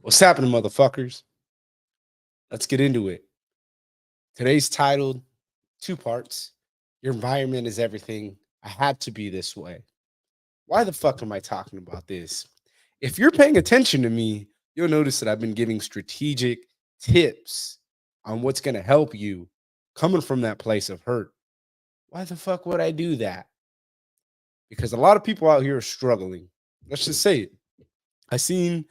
What's happening, motherfuckers? Let's get into it. Today's titled two parts. Your environment is everything. I had to be this way. Why the fuck am I talking about this? If you're paying attention to me, you'll notice that I've been giving strategic tips on what's going to help you coming from that place of hurt. Why the fuck would I do that? Because a lot of people out here are struggling. Let's just say it. I seen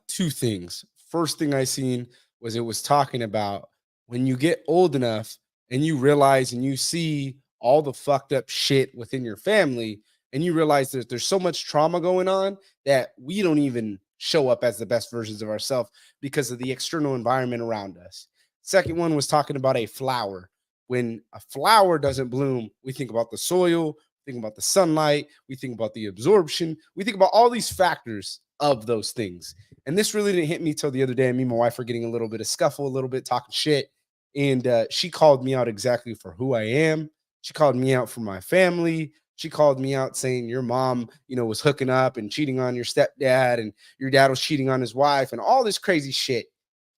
two things. First thing I seen was it was talking about when you get old enough and you realize and you see all the fucked up shit within your family, and you realize that there's so much trauma going on that we don't even show up as the best versions of ourselves because of the external environment around us. Second one was talking about a flower. When a flower doesn't bloom, we think about the soil, think about the sunlight, we think about the absorption, we think about all these factors of those things. And this really didn't hit me till the other day. Me and my wife were getting a little bit of scuffle, a little bit talking shit. And she called me out exactly for who I am. She called me out for my family. She called me out saying your mom, was hooking up and cheating on your stepdad, and your dad was cheating on his wife, and all this crazy shit.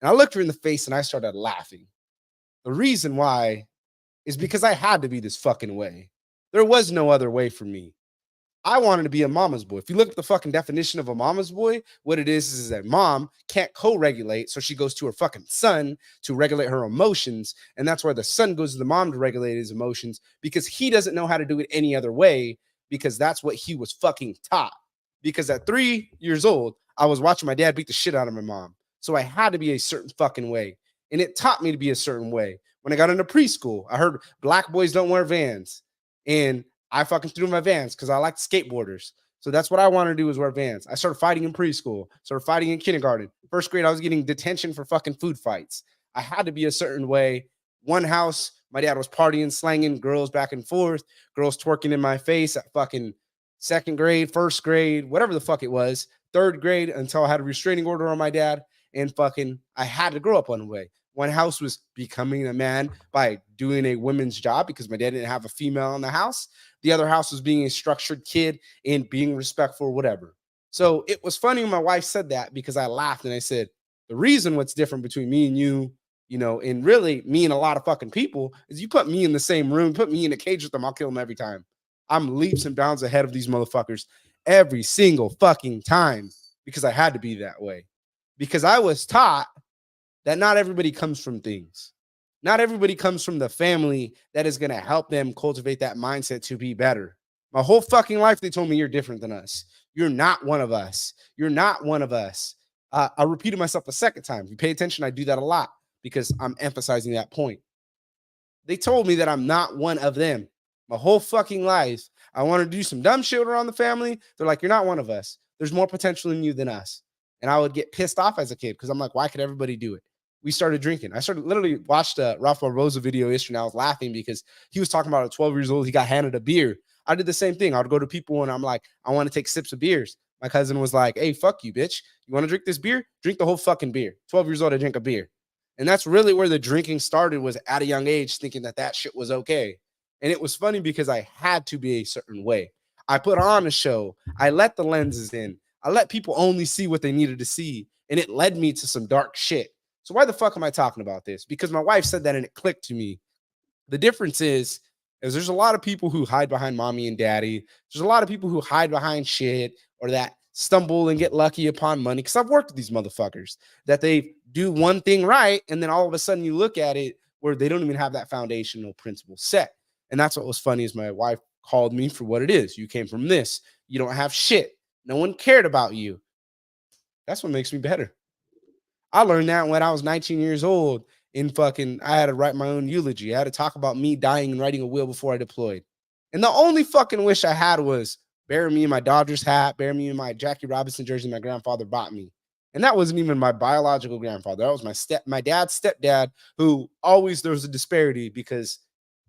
And I looked her in the face and I started laughing. The reason why is because I had to be this fucking way. There was no other way for me. I wanted to be a mama's boy. If you look at the fucking definition of a mama's boy, what it is that mom can't co-regulate. So she goes to her fucking son to regulate her emotions. And that's why the son goes to the mom to regulate his emotions, because he doesn't know how to do it any other way, because that's what he was fucking taught. Because at 3 years old, I was watching my dad beat the shit out of my mom. So I had to be a certain fucking way. And it taught me to be a certain way. When I got into preschool, I heard black boys don't wear Vans. And I fucking threw my Vans because I like skateboarders. So that's what I wanted to do, is wear Vans. I started fighting in preschool, started fighting in kindergarten. First grade, I was getting detention for fucking food fights. I had to be a certain way. One house, my dad was partying, slanging girls back and forth, girls twerking in my face at fucking second grade, first grade, whatever the fuck it was, third grade, until I had a restraining order on my dad. And fucking, I had to grow up one way. One house was becoming a man by doing a women's job because my dad didn't have a female in the house. The other house was being a structured kid and being respectful, whatever. So it was funny when my wife said that, because I laughed and I said, the reason what's different between me and you, and really me and a lot of fucking people, is you put me in the same room, put me in a cage with them, I'll kill them every time. I'm leaps and bounds ahead of these motherfuckers every single fucking time, because I had to be that way. Because I was taught that not everybody comes from things. Not everybody comes from the family that is going to help them cultivate that mindset to be better. My whole fucking life, they told me, you're different than us. You're not one of us. You're not one of us. I repeated myself a second time. If you pay attention, I do that a lot because I'm emphasizing that point. They told me that I'm not one of them. My whole fucking life, I wanted to do some dumb shit around the family. They're like, you're not one of us. There's more potential in you than us. And I would get pissed off as a kid because I'm like, why could everybody do it? We started drinking. I started literally watched a Ralph Barbosa video yesterday. I was laughing because he was talking about at 12 years old, he got handed a beer. I did the same thing. I would go to people and I'm like, I want to take sips of beers. My cousin was like, hey, fuck you, bitch. You want to drink this beer? Drink the whole fucking beer. 12 years old, I drink a beer. And that's really where the drinking started, was at a young age, thinking that that shit was okay. And it was funny because I had to be a certain way. I put on a show. I let the lenses in. I let people only see what they needed to see. And it led me to some dark shit. So why the fuck am I talking about this? Because my wife said that and it clicked to me. The difference is there's a lot of people who hide behind mommy and daddy. There's a lot of people who hide behind shit, or that stumble and get lucky upon money. Because I've worked with these motherfuckers that they do one thing right, and then all of a sudden you look at it where they don't even have that foundational principle set. And that's what was funny, is my wife called me for what it is. You came from this. You don't have shit. No one cared about you. That's what makes me better. I learned that when I was 19 years old. I had to write my own eulogy. I had to talk about me dying and writing a will before I deployed. And the only fucking wish I had was bury me in my Dodgers hat, bury me in my Jackie Robinson jersey my grandfather bought me. And that wasn't even my biological grandfather. That was my dad's stepdad, who always, there was a disparity, because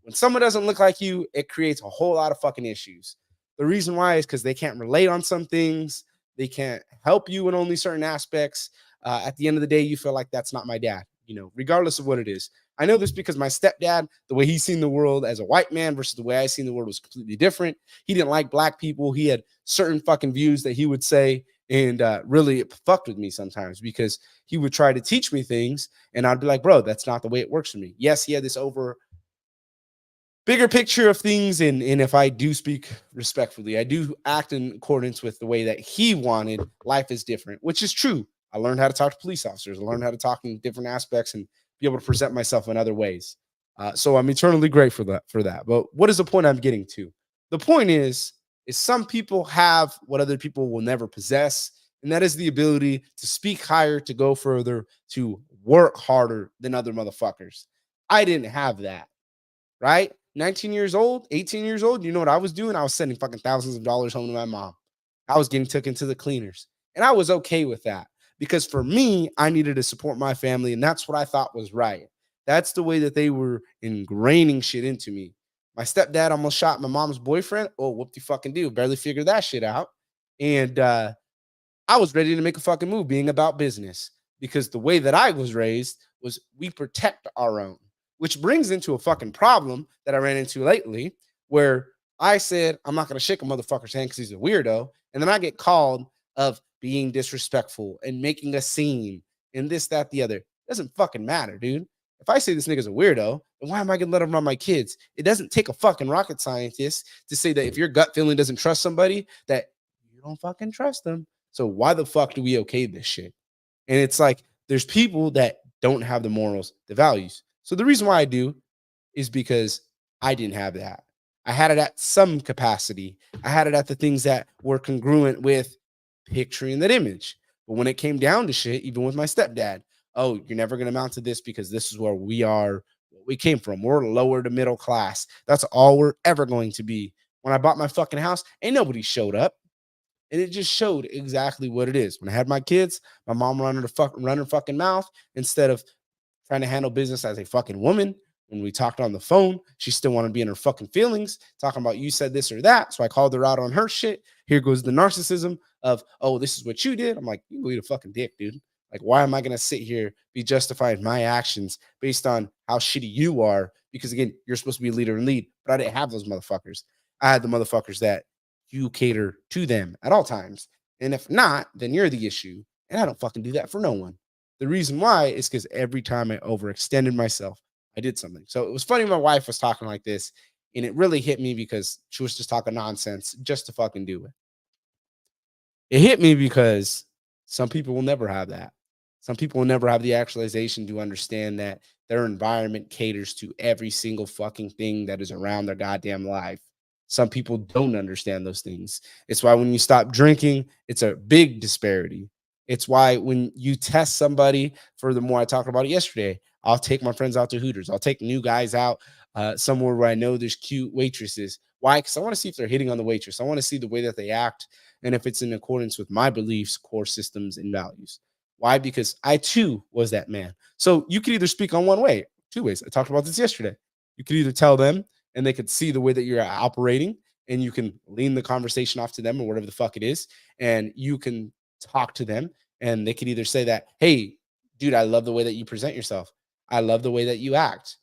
when someone doesn't look like you, it creates a whole lot of fucking issues. The reason why is because they can't relate on some things. They can't help you in only certain aspects. At the end of the day, you feel like that's not my dad, regardless of what it is. I know this because my stepdad, the way he's seen the world as a white man versus the way I seen the world was completely different. He didn't like black people. He had certain fucking views that he would say. And really, it fucked with me sometimes because he would try to teach me things, and I'd be like, bro, that's not the way it works for me. Yes, he had this over bigger picture of things, and if I do speak respectfully, I do act in accordance with the way that he wanted. Life is different, which is true. I learned how to talk to police officers. I learned how to talk in different aspects and be able to present myself in other ways. So I'm eternally grateful for that. But what is the point I'm getting to? The point is some people have what other people will never possess, and that is the ability to speak higher, to go further, to work harder than other motherfuckers. I didn't have that, right? 19 years old, 18 years old, you know what I was doing? I was sending fucking thousands of dollars home to my mom. I was getting taken to the cleaners. And I was okay with that because for me, I needed to support my family. And that's what I thought was right. That's the way that they were ingraining shit into me. My stepdad almost shot my mom's boyfriend. Oh, whoop de fucking do. Barely figured that shit out. And I was ready to make a fucking move being about business because the way that I was raised was we protect our own, which brings into a fucking problem that I ran into lately where I said, I'm not going to shake a motherfucker's hand because he's a weirdo. And then I get called of being disrespectful and making a scene and this, that, the other. It doesn't fucking matter, dude. If I say this nigga's a weirdo, then why am I going to let him run my kids? It doesn't take a fucking rocket scientist to say that if your gut feeling doesn't trust somebody, that you don't fucking trust them. So why the fuck do we okay this shit? And it's like there's people that don't have the morals, the values. So the reason why I do is because I didn't have that. I had it at some capacity. I had it at the things that were congruent with picturing that image. But when it came down to shit, even with my stepdad, oh, you're never going to amount to this because this is where we are, what we came from. We're lower to middle class. That's all we're ever going to be. When I bought my fucking house, ain't nobody showed up. And it just showed exactly what it is. When I had my kids, my mom run her fucking mouth instead of trying to handle business as a fucking woman. When we talked on the phone, she still wanted to be in her fucking feelings, talking about you said this or that. So I called her out on her shit. Here goes the narcissism of, oh, this is what you did. I'm like, you can eat a fucking dick, dude. Like, why am I gonna sit here, be justifying my actions based on how shitty you are? Because again, you're supposed to be a leader and lead, but I didn't have those motherfuckers. I had the motherfuckers that you cater to them at all times. And if not, then you're the issue. And I don't fucking do that for no one. The reason why is because every time I overextended myself, I did something. So it was funny. My wife was talking like this, and it really hit me because she was just talking nonsense just to fucking do it. It hit me because some people will never have that. Some people will never have the actualization to understand that their environment caters to every single fucking thing that is around their goddamn life. Some people don't understand those things. It's why when you stop drinking, it's a big disparity. It's why when you test somebody, furthermore, I talked about it yesterday. I'll take my friends out to Hooters. I'll take new guys out somewhere where I know there's cute waitresses. Why? Because I want to see if they're hitting on the waitress. I want to see the way that they act and if it's in accordance with my beliefs, core systems, and values. Why? Because I too was that man. So you could either speak on one way, two ways. I talked about this yesterday. You could either tell them and they could see the way that you're operating and you can lean the conversation off to them or whatever the fuck it is. And you can talk to them and they could either say that, hey, dude, I love the way that you present yourself. I love the way that you act.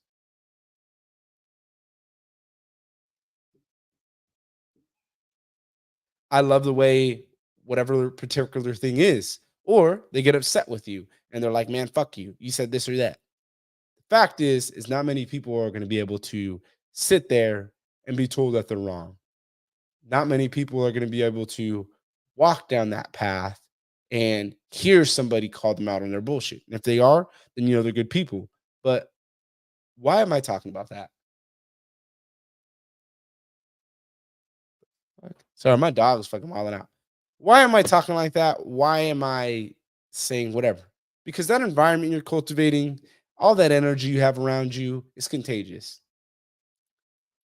I love the way whatever particular thing is. Or they get upset with you and they're like, man, fuck you. You said this or that. The fact is not many people are going to be able to sit there and be told that they're wrong. Not many people are going to be able to walk down that path and hear somebody call them out on their bullshit. And if they are, then you know they're good people. But why am I talking about that? Sorry, my dog is fucking wilding out. Why am I talking like that? Why am I saying whatever? Because that environment you're cultivating, all that energy you have around you is contagious.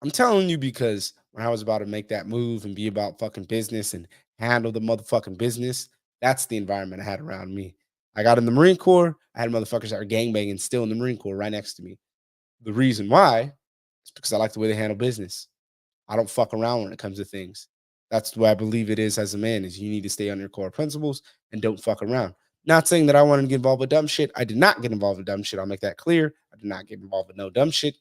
I'm telling you because when I was about to make that move and be about fucking business and handle the motherfucking business, that's the environment I had around me. I got in the Marine Corps. I had motherfuckers that are gangbanging still in the Marine Corps right next to me. The reason why is because I like the way they handle business. I don't fuck around when it comes to things. That's what I believe it is as a man is you need to stay on your core principles and don't fuck around. Not saying that I wanted to get involved with dumb shit. I did not get involved with dumb shit. I'll make that clear. I did not get involved with no dumb shit.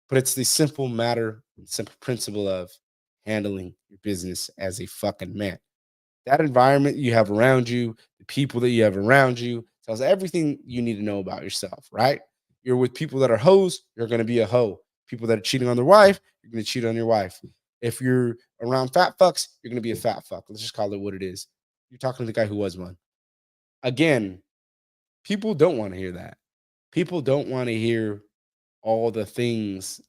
But it's the simple matter, simple principle of handling your business as a fucking man. That environment you have around you, the people that you have around you, tells everything you need to know about yourself, right? You're with people that are hoes, you're going to be a hoe. People that are cheating on their wife, you're going to cheat on your wife. If you're around fat fucks, you're going to be a fat fuck. Let's just call it what it is. You're talking to the guy who was one. Again, people don't want to hear that. People don't want to hear all the things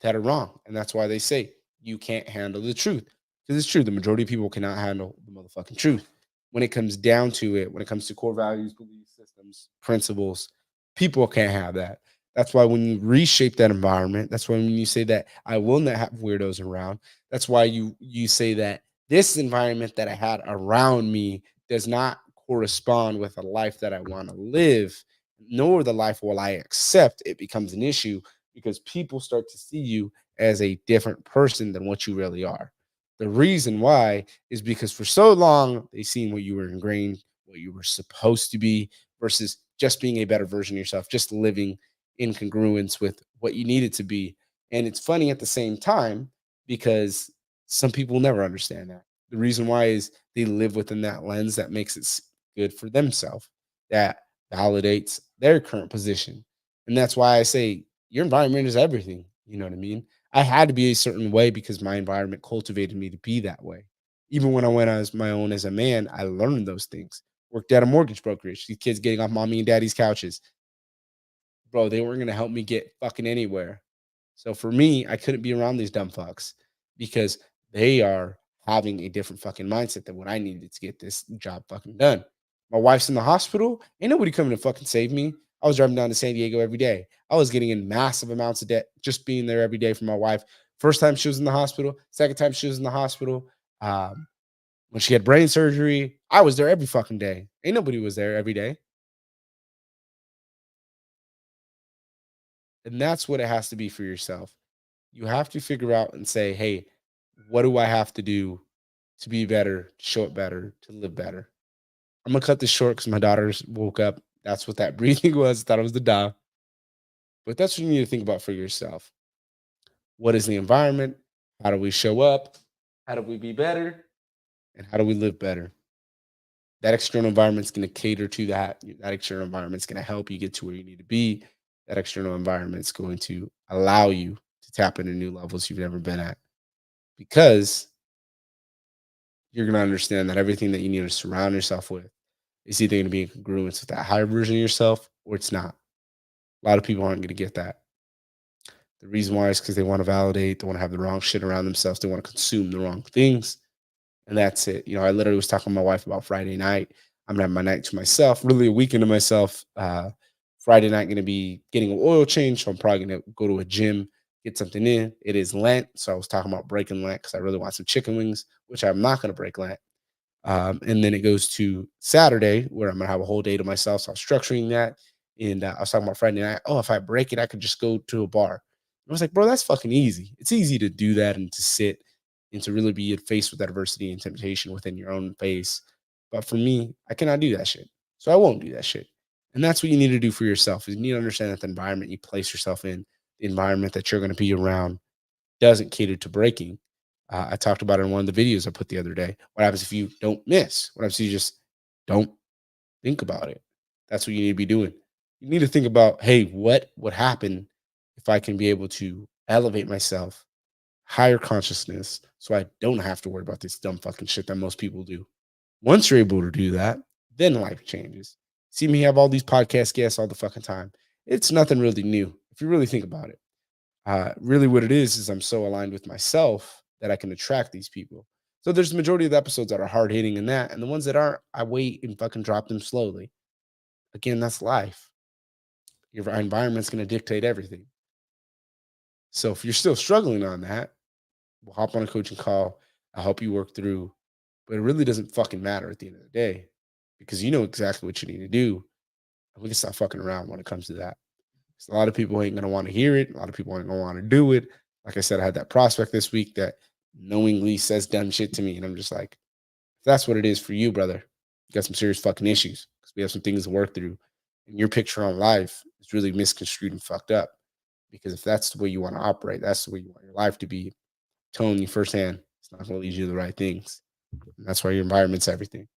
that are wrong. And that's why they say you can't handle the truth. Because it's true. The majority of people cannot handle the motherfucking truth. When it comes down to it, when it comes to core values, belief systems, principles, people can't have that. That's why when you reshape that environment, that's why when you say that I will not have weirdos around, that's why you say that this environment that I had around me does not correspond with a life that I want to live, nor the life will I accept. It becomes an issue because people start to see you as a different person than what you really are. The reason why is because for so long they seen what you were ingrained, what you were supposed to be, versus just being a better version of yourself, just living in congruence with what you needed to be. And it's funny at the same time because some people never understand that. The reason why is they live within that lens that makes it good for themselves, that validates their current position. And that's why I say your environment is everything. You know what I mean? I had to be a certain way because my environment cultivated me to be that way. Even when I went as my own as a man, I learned those things. Worked at a mortgage brokerage. These kids getting off mommy and daddy's couches. Bro, they weren't gonna help me get fucking anywhere. So for me, I couldn't be around these dumb fucks because they are having a different fucking mindset than what I needed to get this job fucking done. My wife's in the hospital. Ain't nobody coming to fucking save me. I was driving down to San Diego every day. I was getting in massive amounts of debt just being there every day for my wife. First time she was in the hospital, second time she was in the hospital. When she had brain surgery, I was there every fucking day. Ain't nobody was there every day. And that's what it has to be for yourself. You have to figure out and say, hey, what do I have to do to be better, to show it better, to live better? I'm gonna cut this short because my daughters woke up. That's what that breathing was. Thought it was the dog. But that's what you need to think about for yourself. What is the environment? How do we show up? How do we be better? And how do we live better? That external environment is going to cater to that. That external environment is going to help you get to where you need to be. That external environment is going to allow you to tap into new levels you've never been at because you're going to understand that everything that you need to surround yourself with is either going to be in congruence with that higher version of yourself or it's not. A lot of people aren't going to get that. The reason why is because they want to validate, they want to have the wrong shit around themselves, they want to consume the wrong things. And that's it. You know, I literally was talking to my wife about Friday night. I'm gonna have my night to myself, really a weekend to myself. Friday night gonna be getting an oil change. So I'm probably gonna go to a gym, get something in. It is Lent. So I was talking about breaking Lent because I really want some chicken wings, which I'm not gonna break Lent. And then it goes to Saturday where I'm gonna have a whole day to myself. So I'm structuring that. And I was talking about Friday night. Oh, if I break it, I could just go to a bar. I was like, bro, that's fucking easy. It's easy to do that and to sit and to really be faced with adversity and temptation within your own face. But for me, I cannot do that shit. So I won't do that shit. And that's what you need to do for yourself is you need to understand that the environment you place yourself in, the environment that you're going to be around doesn't cater to breaking. I talked about it in one of the videos I put the other day. What happens if you don't miss? What happens if you just don't think about it? That's what you need to be doing. You need to think about, hey, what would happen if I can be able to elevate myself, higher consciousness, so I don't have to worry about this dumb fucking shit that most people do. Once you're able to do that, then life changes. See me have all these podcast guests all the fucking time. It's nothing really new if you really think about it. Really, what it is I'm so aligned with myself that I can attract these people. So there's the majority of the episodes that are hard hitting in that, and the ones that aren't, I wait and fucking drop them slowly. Again, that's life. Your environment's going to dictate everything. So if you're still struggling on that, we'll hop on a coaching call. I'll help you work through, but it really doesn't fucking matter at the end of the day because you know exactly what you need to do. And we can stop fucking around when it comes to that. 'Cause a lot of people ain't gonna want to hear it. A lot of people ain't gonna want to do it. Like I said, I had that prospect this week that knowingly says dumb shit to me, and I'm just like, if that's what it is for you, brother, you got some serious fucking issues because we have some things to work through. And your picture on life is really misconstrued and fucked up. Because if that's the way you want to operate, that's the way you want your life to be. Telling you firsthand, it's not going to lead you to the right things. That's why your environment's everything.